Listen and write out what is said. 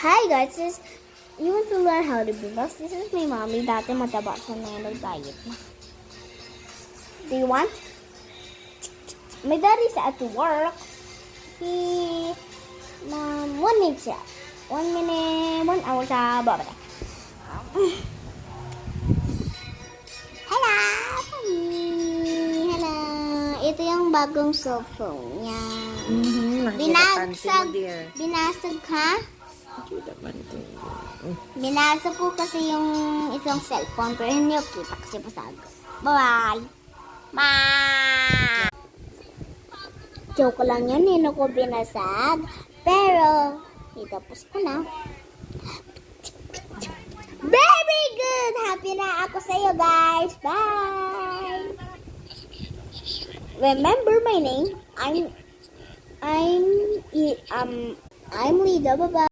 Hi guys, you want to learn how to be fast? This is my mommy. Dati mataba siya na nag-diet na. Do you want? My dad is at work. He, 1 minute siya. 1 minute, 1 hour siya babalik. Hello! Hello! Ito yung bagong cellphone niya. Binasag ha? Binasag ko kasi yung itong cellphone pero hindi ko kita kasi pasag. Bye-bye! Bye! Joke lang yan, hindi ko binasag. Pero, itapos ko na. Very good! Happy na ako sa iyo guys! Bye! Remember my name? I'm Lida. Bye-bye.